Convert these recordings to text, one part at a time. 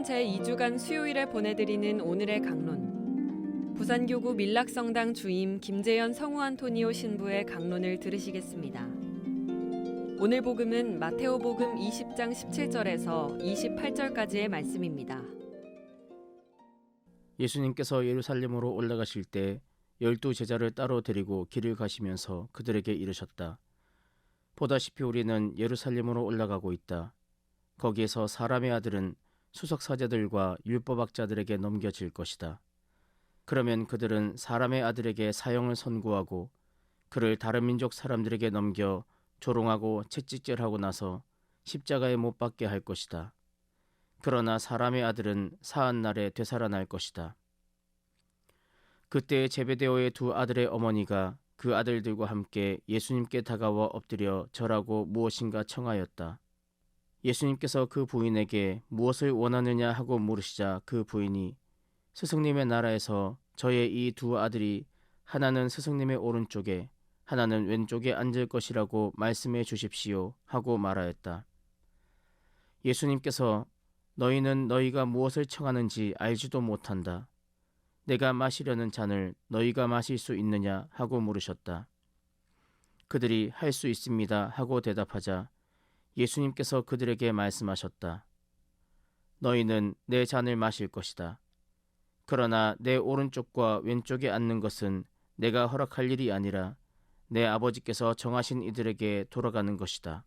신혼 제2주간 수요일에 보내드리는 오늘의 강론. 부산교구 밀락성당 주임 김재현 성우 안토니오 신부의 강론을 들으시겠습니다. 오늘 복음은 마테오복음 20장 17절에서 28절까지의 말씀입니다. 예수님께서 예루살렘으로 올라가실 때 12 제자를 따로 데리고 길을 가시면서 그들에게 이르셨다. 보다시피 우리는 예루살렘으로 올라가고 있다. 거기에서 사람의 아들은 수석사제들과 율법학자들에게 넘겨질 것이다. 그러면 그들은 사람의 아들에게 사형을 선고하고 그를 다른 민족 사람들에게 넘겨 조롱하고 채찍질하고 나서 십자가에 못 박게 할 것이다. 그러나 사람의 아들은 사한 날에 되살아날 것이다. 그때 제베데오의 두 아들의 어머니가 그 아들들과 함께 예수님께 다가와 엎드려 절하고 무엇인가 청하였다. 예수님께서 그 부인에게 무엇을 원하느냐 하고 물으시자 그 부인이 스승님의 나라에서 저의 이 두 아들이 하나는 스승님의 오른쪽에 하나는 왼쪽에 앉을 것이라고 말씀해 주십시오 하고 말하였다. 예수님께서 너희는 너희가 무엇을 청하는지 알지도 못한다. 내가 마시려는 잔을 너희가 마실 수 있느냐 하고 물으셨다. 그들이 할 수 있습니다 하고 대답하자 예수님께서 그들에게 말씀하셨다. 너희는 내 잔을 마실 것이다. 그러나 내 오른쪽과 왼쪽에 앉는 것은 내가 허락할 일이 아니라 내 아버지께서 정하신 이들에게 돌아가는 것이다.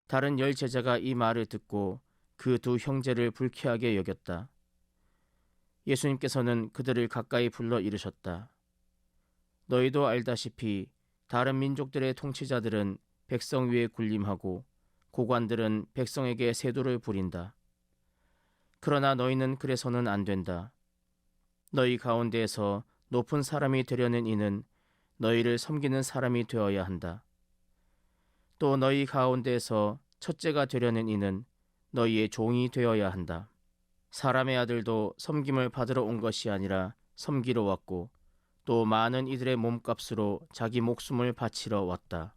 다른 10 제자가 이 말을 듣고 그 두 형제를 불쾌하게 여겼다. 예수님께서는 그들을 가까이 불러 이르셨다. 너희도 알다시피 다른 민족들의 통치자들은 백성 위에 군림하고 고관들은 백성에게 세도를 부린다. 그러나 너희는 그래서는 안 된다. 너희 가운데에서 높은 사람이 되려는 이는 너희를 섬기는 사람이 되어야 한다. 또 너희 가운데에서 첫째가 되려는 이는 너희의 종이 되어야 한다. 사람의 아들도 섬김을 받으러 온 것이 아니라 섬기러 왔고 또 많은 이들의 몸값으로 자기 목숨을 바치러 왔다.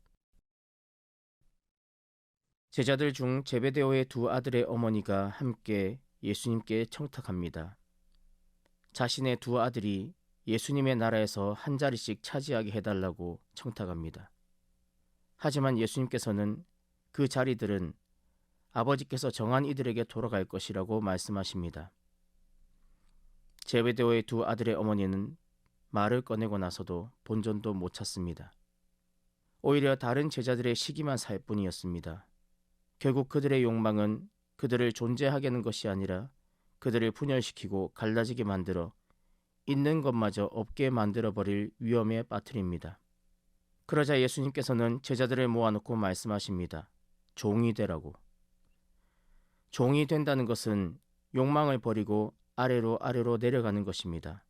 제자들 중 제베데오의 두 아들의 어머니가 함께 예수님께 청탁합니다. 자신의 두 아들이 예수님의 나라에서 한 자리씩 차지하게 해달라고 청탁합니다. 하지만 예수님께서는 그 자리들은 아버지께서 정한 이들에게 돌아갈 것이라고 말씀하십니다. 제베데오의 두 아들의 어머니는 말을 꺼내고 나서도 본전도 못 찾습니다. 오히려 다른 제자들의 시기만 살 뿐이었습니다. 결국 그들의 욕망은 그들을 존재하게 하는 것이 아니라 그들을 분열시키고 갈라지게 만들어 있는 것마저 없게 만들어버릴 위험에 빠뜨립니다. 그러자 예수님께서는 제자들을 모아놓고 말씀하십니다. 종이 되라고. 종이 된다는 것은 욕망을 버리고 아래로 내려가는 것입니다.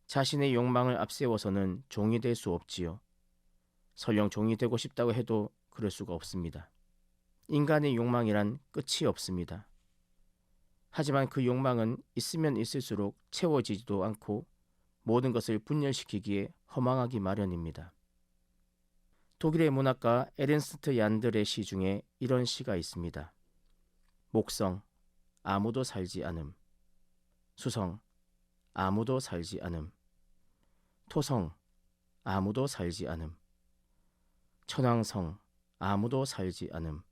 자신의 욕망을 앞세워서는 종이 될 수 없지요. 설령 종이 되고 싶다고 해도 그럴 수가 없습니다. 인간의 욕망이란 끝이 없습니다. 하지만 그 욕망은 있으면 있을수록 채워지지도 않고 모든 것을 분열시키기에 허망하기 마련입니다. 독일의 문학가 에른스트 얀들의 시 중에 이런 시가 있습니다. 목성, 아무도 살지 않음. 수성, 아무도 살지 않음. 토성, 아무도 살지 않음. 천왕성, 아무도 살지 않음.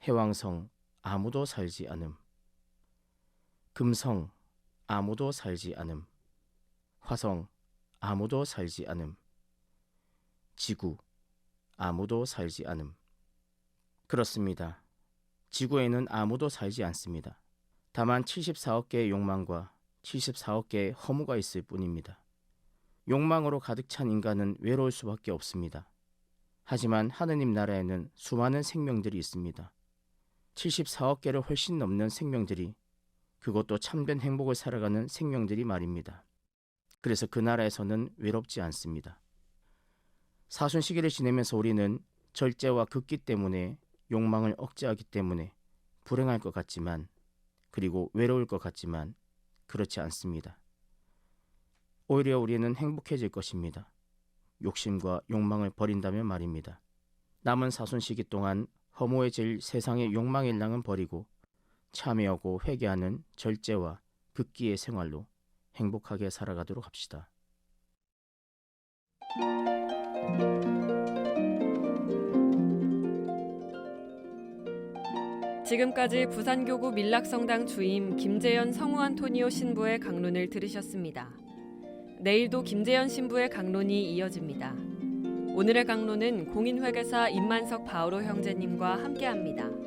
해왕성, 아무도 살지 않음. 금성, 아무도 살지 않음. 화성, 아무도 살지 않음. 지구, 아무도 살지 않음. 그렇습니다. 지구에는 아무도 살지 않습니다. 다만 74억 개의 욕망과 74억 개의 허무가 있을 뿐입니다. 욕망으로 가득 찬 인간은 외로울 수밖에 없습니다. 하지만 하느님 나라에는 수많은 생명들이 있습니다. 74억 개를 훨씬 넘는 생명들이, 그것도 참된 행복을 살아가는 생명들이 말입니다. 그래서 그 나라에서는 외롭지 않습니다. 사순시기를 지내면서 우리는 절제와 극기 때문에 욕망을 억제하기 때문에 불행할 것 같지만, 그리고 외로울 것 같지만 그렇지 않습니다. 오히려 우리는 행복해질 것입니다. 욕심과 욕망을 버린다면 말입니다. 남은 사순시기 동안 허무해질 세상의 욕망의 낭은 버리고 참여하고 회개하는 절제와 극기의 생활로 행복하게 살아가도록 합시다. 지금까지 부산교구 밀락성당 주임 김재현 성우안토니오 신부의 강론을 들으셨습니다. 내일도 김재현 신부의 강론이 이어집니다. 오늘의 강론은 공인회계사 임만석 바오로 형제님과 함께합니다.